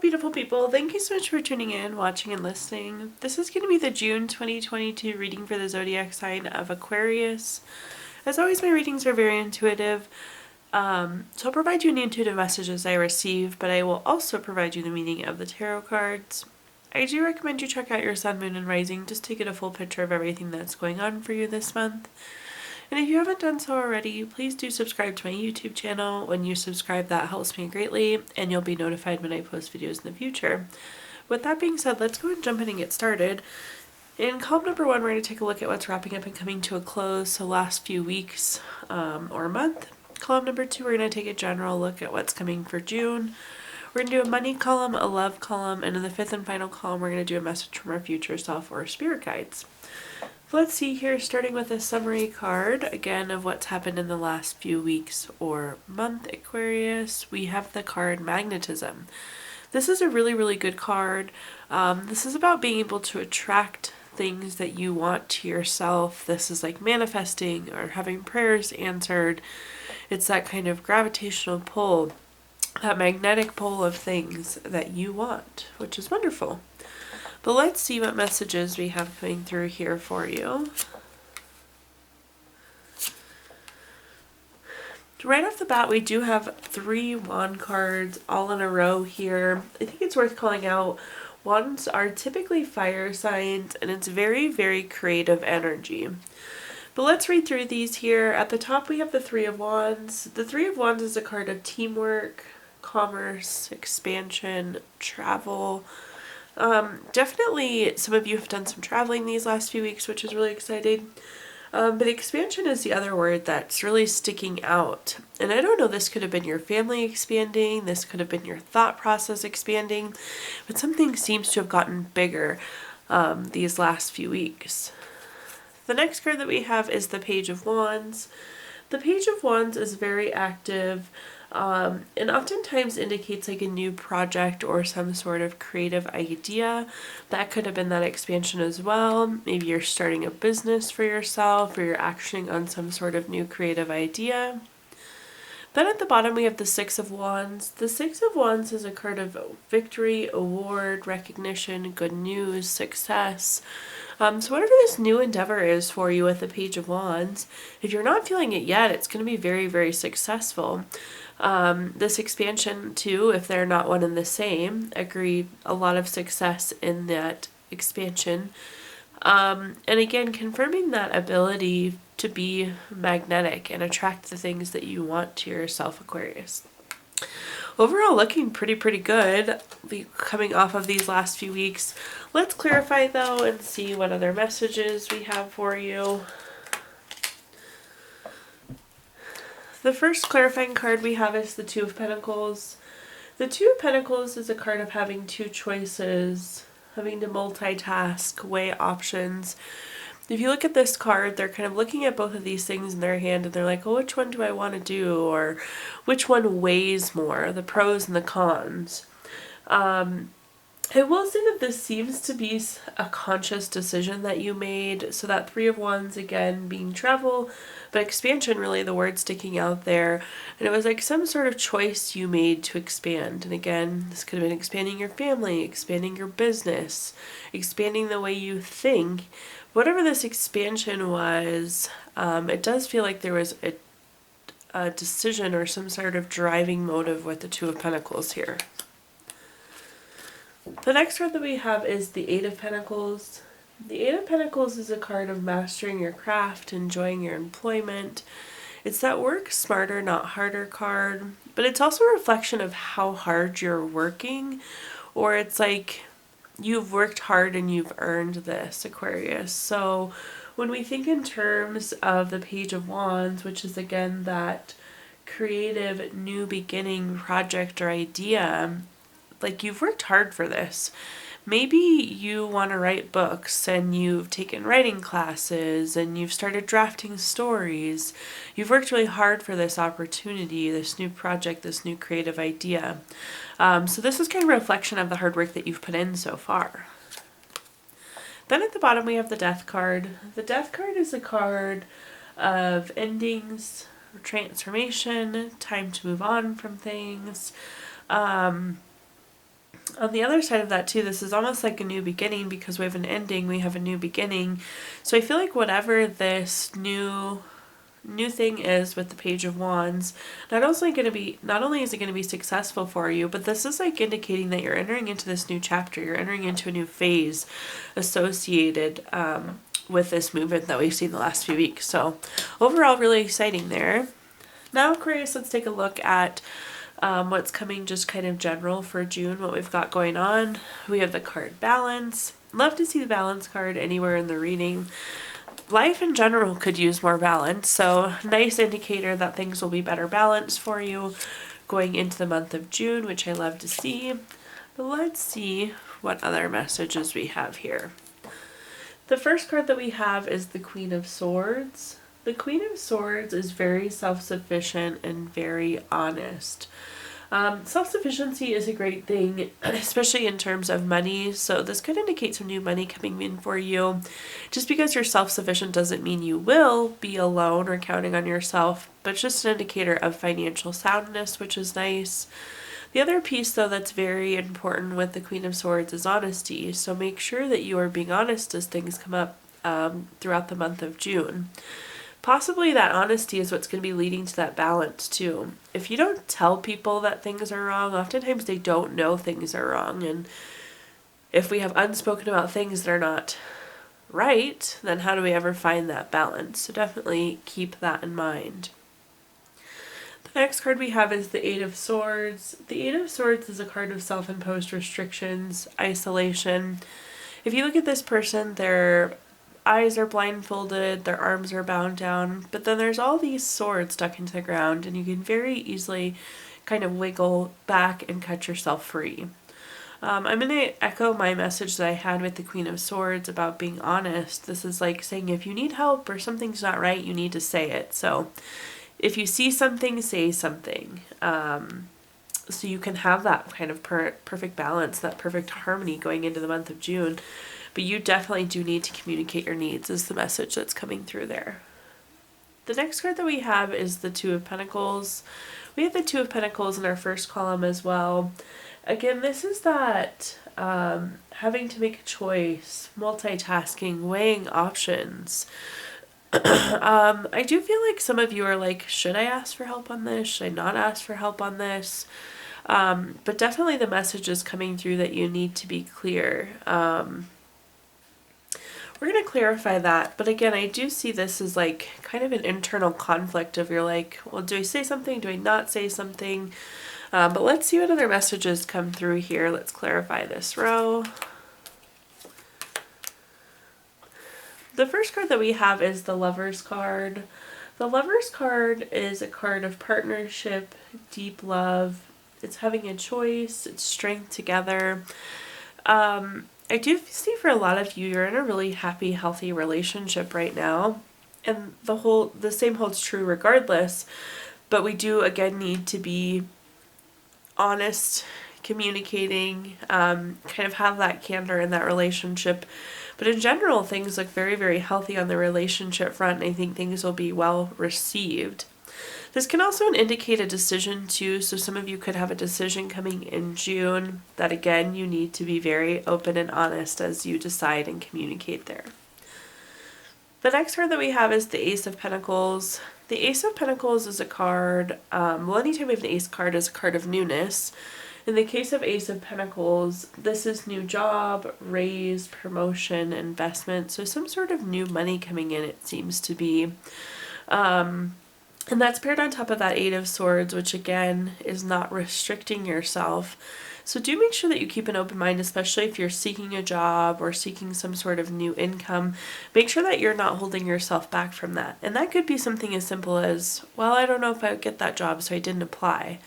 beautiful people. Thank you so much for tuning in, watching, and listening. This is going to be the June 2022 reading for the zodiac sign of Aquarius. As always, my readings are very intuitive. So I'll provide you any intuitive messages I receive, but I will also provide you the meaning of the tarot cards. I do recommend you check out your sun, moon, and rising just to get a full picture of everything that's going on for you this month. And if you haven't done so already, please do subscribe to my YouTube channel. When you subscribe, that helps me greatly, and you'll be notified when I post videos in the future. With that being said, let's go and jump in and get started. In column number 1, we're going to take a look at what's wrapping up and coming to a close, so last few weeks or month. Column number 2, we're going to take a general look at what's coming for June. We're going to do a money column, a love column, and in the 5th and final column, we're going to do a message from our future self or spirit guides. Let's see here, starting with a summary card, again, of what's happened in the last few weeks or month, Aquarius. We have the card Magnetism. This is a really good card. This is about being able to attract things that you want to yourself. This is like manifesting or having prayers answered. It's that kind of gravitational pull, that magnetic pull of things that you want, which is wonderful. But let's see what messages we have coming through here for you. Right off the bat, we do have 3 wand cards all in a row here. I think it's worth calling out. Wands are typically fire signs, and it's very creative energy. But let's read through these here. At the top, we have the 3 of Wands. The 3 of Wands is a card of teamwork, commerce, expansion, travel. Definitely some of you have done some traveling these last few weeks, which is really exciting. But expansion is the other word that's really sticking out. And I don't know, this could have been your family expanding, this could have been your thought process expanding, but something seems to have gotten bigger these last few weeks. The next card that we have is the Page of Wands. The Page of Wands is very active. And oftentimes indicates like a new project or some sort of creative idea. That could have been that expansion as well. Maybe you're starting a business for yourself, or you're actioning on some sort of new creative idea. Then at the bottom we have the 6 of Wands. The 6 of Wands is a card of victory, award, recognition, good news, success. So whatever this new endeavor is for you with the Page of Wands, if you're not feeling it yet, it's going to be very successful. This expansion too, if they're not one and the same, agree a lot of success in that expansion. And again, confirming that ability to be magnetic and attract the things that you want to yourself, Aquarius. Overall, looking pretty good coming off of these last few weeks. Let's clarify though and see what other messages we have for you. The first clarifying card we have is the 2 of Pentacles. The 2 of Pentacles is a card of having 2 choices, having to multitask, weigh options. If you look at this card, they're kind of looking at both of these things in their hand and they're like, well, which one do I want to do? Or which one weighs more, the pros and the cons? I will say that this seems to be a conscious decision that you made. So that 3 of Wands, again, being travel, but expansion, really the word sticking out there. And it was like some sort of choice you made to expand. And again, this could have been expanding your family, expanding your business, expanding the way you think. Whatever this expansion was, it does feel like there was a decision or some sort of driving motive with the 2 of Pentacles here. The next card that we have is the 8 of Pentacles. The 8 of Pentacles is a card of mastering your craft, enjoying your employment. It's that work smarter, not harder card, but it's also a reflection of how hard you're working, or it's like you've worked hard and you've earned this, Aquarius. So when we think in terms of the Page of Wands, which is again that creative new beginning project or idea, like you've worked hard for this. Maybe you want to write books and you've taken writing classes and you've started drafting stories. You've worked really hard for this opportunity, this new project, this new creative idea. So this is kind of a reflection of the hard work that you've put in so far. Then at the bottom we have the Death card. The Death card is a card of endings, transformation, time to move on from things. On the other side of that too, this is almost like a new beginning, because we have an ending, we have a new beginning. So I feel like whatever this new thing is with the Page of Wands, not only is it going to be successful for you, but this is like indicating that you're entering into this new chapter. You're entering into a new phase associated with this movement that we've seen the last few weeks. So overall, really exciting there. Now, Aquarius, let's take a look at what's coming, just kind of general for June, what we've got going on. We have the card Balance. Love to see the Balance card anywhere in the reading. Life in general could use more balance, so nice indicator that things will be better balanced for you going into the month of June, which I love to see. But let's see what other messages we have here. The first card that we have is the Queen of Swords. The Queen of Swords is very self-sufficient and very honest. Self-sufficiency is a great thing, especially in terms of money. So this could indicate some new money coming in for you. Just because you're self-sufficient doesn't mean you will be alone or counting on yourself, but it's just an indicator of financial soundness, which is nice. The other piece, though, that's very important with the Queen of Swords is honesty. So make sure that you are being honest as things come up throughout the month of June. Possibly that honesty is what's going to be leading to that balance too. If you don't tell people that things are wrong, oftentimes they don't know things are wrong. And if we have unspoken about things that are not right, then how do we ever find that balance? So definitely keep that in mind. The next card we have is the Eight of Swords. The Eight of Swords is a card of self-imposed restrictions, isolation. If you look at this person, their eyes are blindfolded, their arms are bound down, but then there's all these swords stuck into the ground, and you can very easily kind of wiggle back and cut yourself free. I'm going to echo my message that I had with the Queen of Swords about being honest. This is like saying if you need help or something's not right, you need to say it. So if you see something, say something. So you can have that kind of perfect balance, that perfect harmony going into the month of June. But you definitely do need to communicate your needs is the message that's coming through there. The next card that we have is the Two of Pentacles. We have the Two of Pentacles in our first column as well. Again, this is that having to make a choice, multitasking, weighing options. I do feel like some of you are like, should I ask for help on this? Should I not ask for help on this? But definitely the message is coming through that you need to be clear. We're going to clarify that, but again, I do see this as like kind of an internal conflict of you're like, well, do I say something? Do I not say something? But let's see what other messages come through here. Let's clarify this row. The first card that we have is the Lover's card. The Lover's card is a card of partnership, deep love. It's having a choice, it's strength together. I do see for a lot of you, you're in a really happy, healthy relationship right now. And the same holds true regardless. But we do, again, need to be honest, communicating, kind of have that candor in that relationship. But in general, things look very, very healthy on the relationship front. And I think things will be well received. This can also indicate a decision too, so some of you could have a decision coming in June that again you need to be very open and honest as you decide and communicate there. The next card that we have is the Ace of Pentacles. The Ace of Pentacles is a card, well, anytime we have an Ace card is a card of newness. In the case of Ace of Pentacles, this is new job, raise, promotion, investment, so some sort of new money coming in, it seems to be. And that's paired on top of that Eight of Swords, which again is not restricting yourself. So do make sure that you keep an open mind, especially if you're seeking a job or seeking some sort of new income. Make sure that you're not holding yourself back from that. And that could be something as simple as, well, I don't know if I would get that job, so I didn't apply.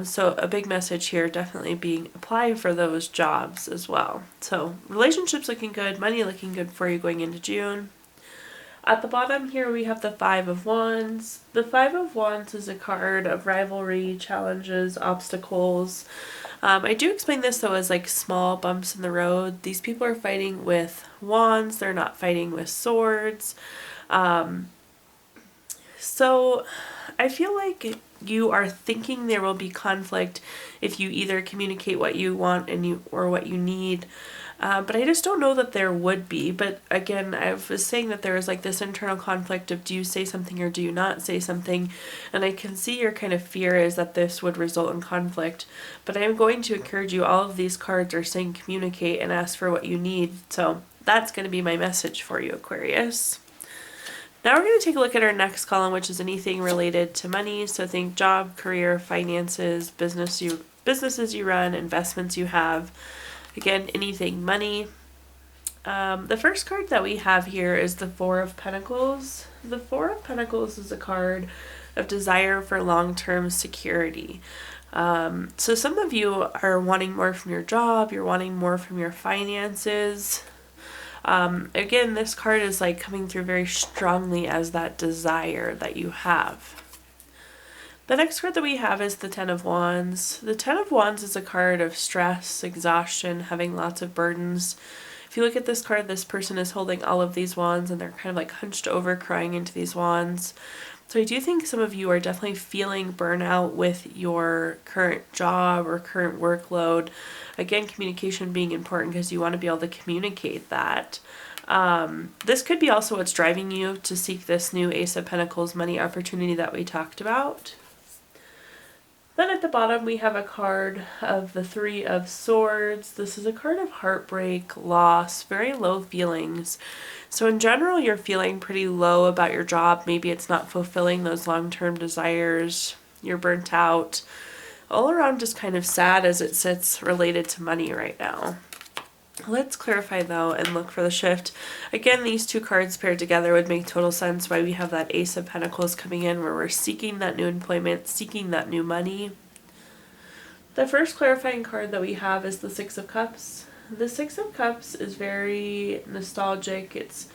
So a big message here definitely being apply for those jobs as well. So relationships looking good, money looking good for you going into June. At the bottom here we have the Five of Wands. The Five of Wands is a card of rivalry, challenges, obstacles. I do explain this though as like small bumps in the road. These people are fighting with wands, they're not fighting with swords. So I feel like you are thinking there will be conflict if you either communicate what you want or what you need. But I just don't know that there would be. But again, I was saying that there is like this internal conflict of do you say something or do you not say something? And I can see your kind of fear is that this would result in conflict. But I am going to encourage you, all of these cards are saying communicate and ask for what you need. So that's going to be my message for you, Aquarius. Now we're going to take a look at our next column, which is anything related to money. So think job, career, finances, businesses you run, investments you have. Again, anything money. The first card that we have here is the Four of Pentacles. The Four of Pentacles is a card of desire for long-term security. So some of you are wanting more from your job, you're wanting more from your finances. Again, this card is like coming through very strongly as that desire that you have. The next card that we have is the Ten of Wands. The Ten of Wands is a card of stress, exhaustion, having lots of burdens. If you look at this card, this person is holding all of these wands and they're kind of like hunched over, crying into these wands. So I do think some of you are definitely feeling burnout with your current job or current workload. Again, communication being important because you want to be able to communicate that. This could be also what's driving you to seek this new Ace of Pentacles money opportunity that we talked about. Then at the bottom we have a card of the Three of Swords. This is a card of heartbreak, loss, very low feelings. So in general, you're feeling pretty low about your job. Maybe it's not fulfilling those long-term desires. You're burnt out. All around just kind of sad as it sits related to money right now. Let's clarify though and look for the shift. Again, these two cards paired together would make total sense why we have that Ace of Pentacles coming in where we're seeking that new employment, seeking that new money. The first clarifying card that we have is the Six of Cups. The Six of Cups is very nostalgic. It's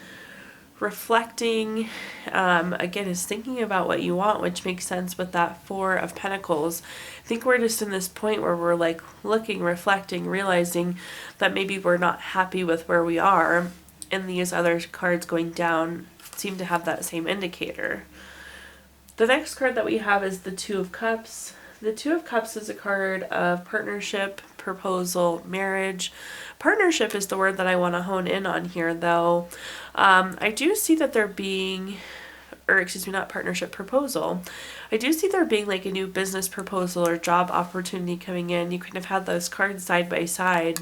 reflecting, again, is thinking about what you want, which makes sense with that Four of Pentacles. I think we're just in this point where we're like looking, reflecting, realizing that maybe we're not happy with where we are, and these other cards going down seem to have that same indicator. The next card that we have is the Two of Cups. The Two of Cups is a card of partnership, proposal, marriage. Partnership is the word that I want to hone in on here, though. I do see that there being, or excuse me, not partnership, proposal. I do see there being like a new business proposal or job opportunity coming in. You kind of have those cards side by side.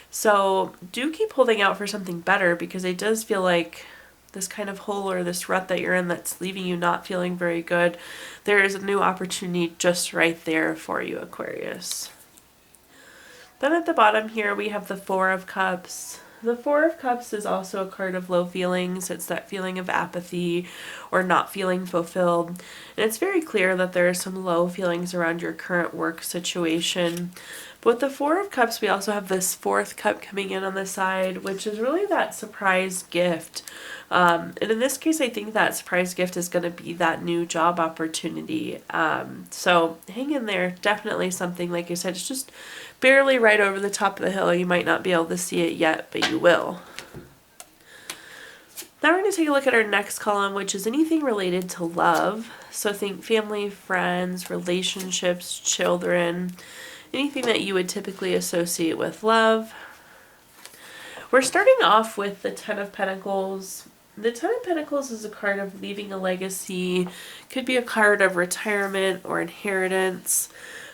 So do keep holding out for something better because it does feel like this kind of hole or this rut that you're in that's leaving you not feeling very good. There is a new opportunity just right there for you, Aquarius. Then at the bottom here we have the Four of Cups. The Four of Cups is also a card of low feelings. It's that feeling of apathy or not feeling fulfilled. And it's very clear that there are some low feelings around your current work situation. But with the Four of Cups, we also have this fourth cup coming in on the side, which is really that surprise gift. And in this case, I think that surprise gift is going to be that new job opportunity. So hang in there. Definitely something, like I said, it's just barely right over the top of the hill. You might not be able to see it yet, but you will. Now we're going to take a look at our next column, which is anything related to love. So think family, friends, relationships, children, anything that you would typically associate with love. We're starting off with the Ten of Pentacles. The Ten of Pentacles is a card of leaving a legacy. Could be a card of retirement or inheritance.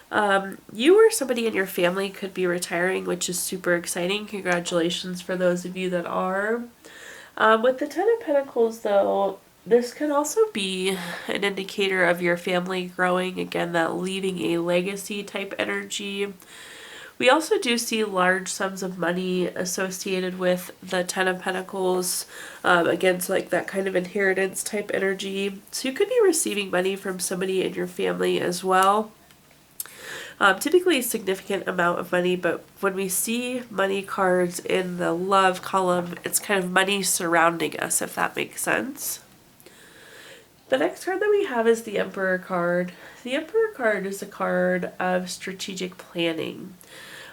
You or somebody in your family could be retiring, which is super exciting. Congratulations for those of you that are. With the Ten of Pentacles, though, this can also be an indicator of your family growing. Again, that leaving a legacy type energy. We also do see large sums of money associated with the Ten of Pentacles. Again, it's like that kind of inheritance type energy. So you could be receiving money from somebody in your family as well. Typically a significant amount of money, but when we see money cards in the love column, it's kind of money surrounding us, if that makes sense. The next card that we have is the Emperor card. The Emperor card is a card of strategic planning.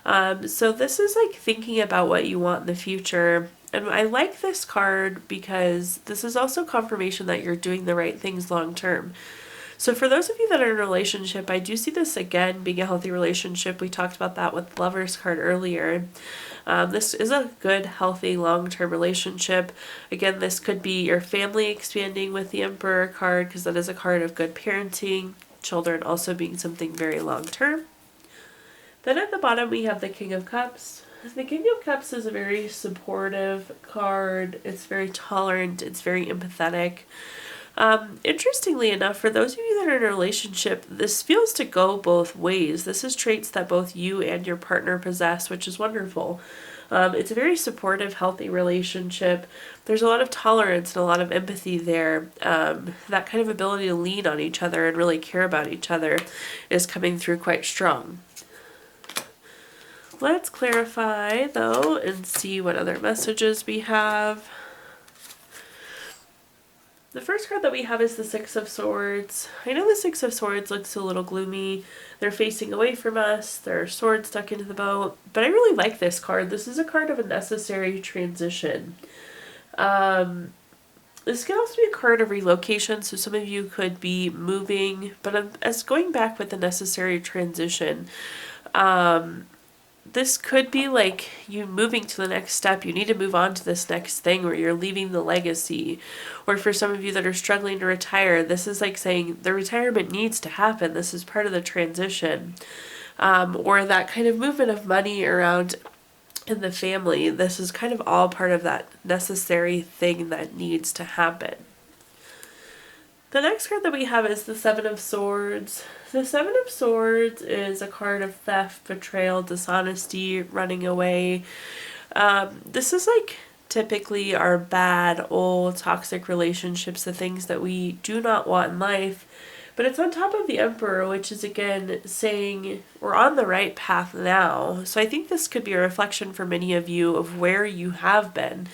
So this is like thinking about what you want in the future. And I like this card because this is also confirmation that you're doing the right things long term. So for those of you that are in a relationship, I do see this again being a healthy relationship. We talked about that with the Lover's card earlier. This is a good, healthy, long-term relationship. Again, this could be your family expanding with the Emperor card, because that is a card of good parenting. Children also being something very long-term. Then at the bottom we have the King of Cups. The King of Cups is a very supportive card. It's very tolerant. It's very empathetic. Interestingly enough, for those of you that are in a relationship, this feels to go both ways. This is traits that both you and your partner possess, which is wonderful. It's a very supportive, healthy relationship. There's a lot of tolerance and a lot of empathy there. That kind of ability to lean on each other and really care about each other is coming through quite strong. Let's clarify, though, and see what other messages we have. The first card that we have is the Six of Swords. I know the Six of Swords looks a little gloomy. They're facing away from us. Their sword stuck into the boat. But I really like this card. This is a card of a necessary transition. This can also be a card of relocation. So some of you could be moving. But as going back with the necessary transition, this could be like you moving to the next step. You need to move on to this next thing where you're leaving the legacy. Or for some of you that are struggling to retire, this is like saying the retirement needs to happen. This is part of the transition. Or that kind of movement of money around in the family. This is kind of all part of that necessary thing that needs to happen. The next card that we have is the Seven of Swords. The Seven of Swords is a card of theft, betrayal, dishonesty, running away. This is like typically our bad, old, toxic relationships, the things that we do not want in life. But it's on top of the Emperor, which is again saying we're on the right path now. So I think this could be a reflection for many of you of where you have been.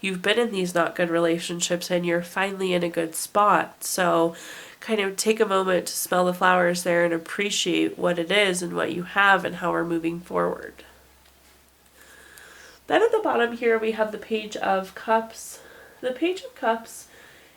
You've been in these not good relationships and you're finally in a good spot. So kind of take a moment to smell the flowers there and appreciate what it is and what you have and how we're moving forward. Then at the bottom here we have the Page of Cups. The Page of Cups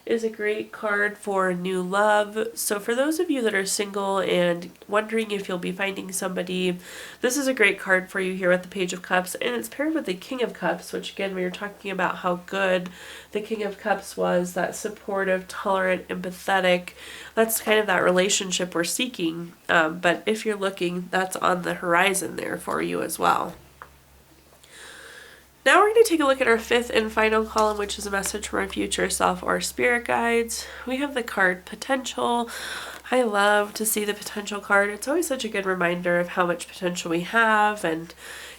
is a great card for new love. So for those of you that are single and wondering if you'll be finding somebody, this is a great card for you here with the Page of Cups. And it's paired with the King of Cups, which again, we were talking about how good the King of Cups was, that supportive, tolerant, empathetic. That's kind of that relationship we're seeking. But if you're looking, that's on the horizon there for you as well. Now we're going to take a look at our fifth and final column, which is a message from our future self or spirit guides. We have the card Potential. I love to see the potential card. It's always such a good reminder of how much potential we have and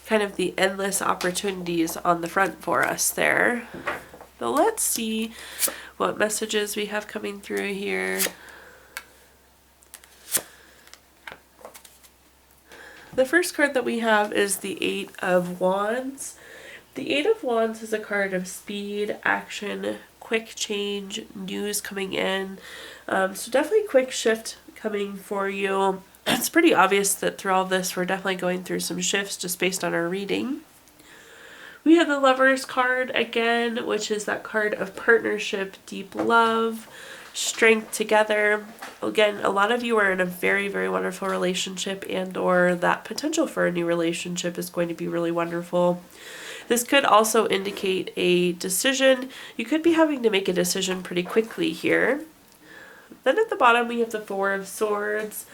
kind of the endless opportunities on the front for us there. But let's see what messages we have coming through here. The first card that we have is the Eight of Wands. The Eight of Wands is a card of speed, action, quick change, news coming in. So definitely quick shift coming for you. It's pretty obvious that through all this, we're definitely going through some shifts just based on our reading. We have the Lover's card again, which is that card of partnership, deep love, strength together. Again, a lot of you are in a very, very wonderful relationship, and or that potential for a new relationship is going to be really wonderful. This could also indicate a decision. You could be having to make a decision pretty quickly here. Then at the bottom we have the Four of Swords.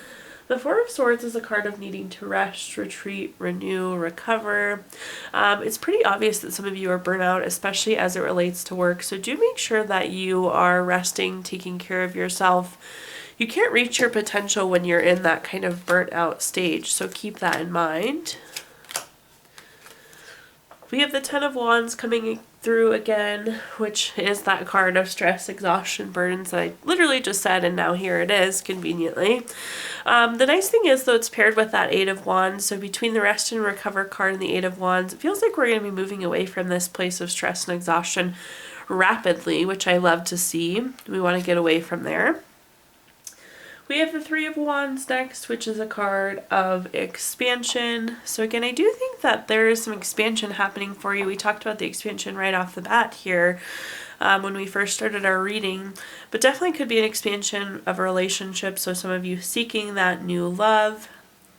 The Four of Swords is a card of needing to rest, retreat, renew, recover. It's pretty obvious that some of you are burnt out, especially as it relates to work. So do make sure that you are resting, taking care of yourself. You can't reach your potential when you're in that kind of burnt out stage. So keep that in mind. We have the Ten of Wands coming through again, which is that card of stress, exhaustion, burdens that I literally just said, and now here it is, conveniently. The nice thing is, though, it's paired with that Eight of Wands, so between the Rest and Recover card and the Eight of Wands, it feels like we're going to be moving away from this place of stress and exhaustion rapidly, which I love to see. We want to get away from there. We have the Three of Wands next, which is a card of expansion. So again, I do think that there is some expansion happening for you. We talked about the expansion right off the bat here. when we first started our reading, but definitely could be an expansion of a relationship. So some of you seeking that new love,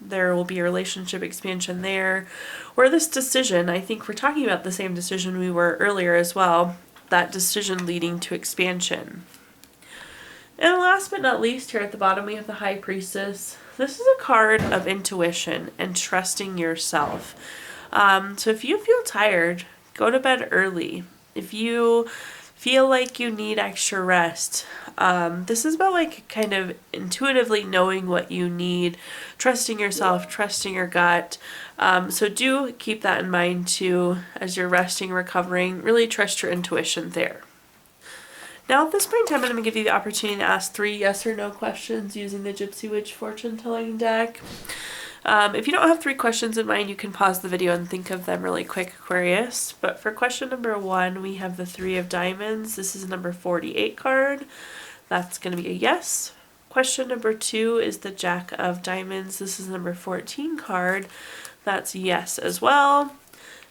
there will be a relationship expansion there. Or this decision, I think we're talking about the same decision we were earlier as well, that decision leading to expansion. And last but not least, here at the bottom we have the High Priestess. This is a card of intuition and trusting yourself. So if you feel tired, go to bed early. If you feel like you need extra rest, this is about like kind of intuitively knowing what you need, trusting yourself, trusting your gut. So do keep that in mind too as you're resting, recovering. Really trust your intuition there. Now at this point in time, I'm going to give you the opportunity to ask 3 yes or no questions using the Gypsy Witch fortune telling deck. If you don't have 3 questions in mind, you can pause the video and think of them really quick, Aquarius. But for question number 1, we have the 3 of Diamonds. This is number 48 card. That's going to be a yes. Question number 2 is the Jack of Diamonds. This is number 14 card. That's yes as well.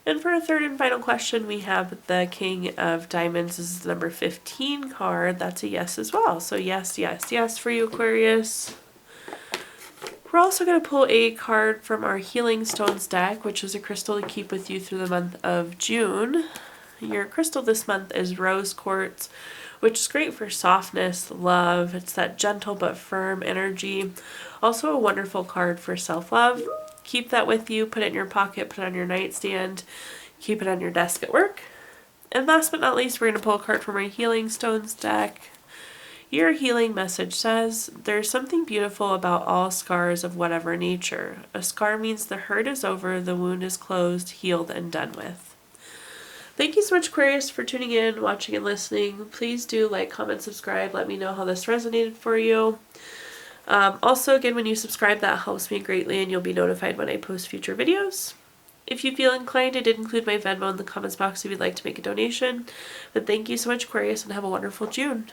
And for a third and final question, we have the King of Diamonds. This is the number 15 card. That's a yes as well. So yes, yes, yes for you, Aquarius. We're also going to pull a card from our Healing Stones deck, which is a crystal to keep with you through the month of June. Your crystal this month is Rose Quartz, which is great for softness, love. It's that gentle but firm energy. Also a wonderful card for self-love. Keep that with you, put it in your pocket, put it on your nightstand, keep it on your desk at work. And last but not least, we're going to pull a card from our Healing Stones deck. Your healing message says, there's something beautiful about all scars of whatever nature. A scar means the hurt is over, the wound is closed, healed, and done with. Thank you so much, Aquarius, for tuning in, watching, and listening. Please do like, comment, subscribe. Let me know how this resonated for you. Also, again, when you subscribe, that helps me greatly and you'll be notified when I post future videos. If you feel inclined, I did include my Venmo in the comments box if you'd like to make a donation. But thank you so much, Aquarius, and have a wonderful June.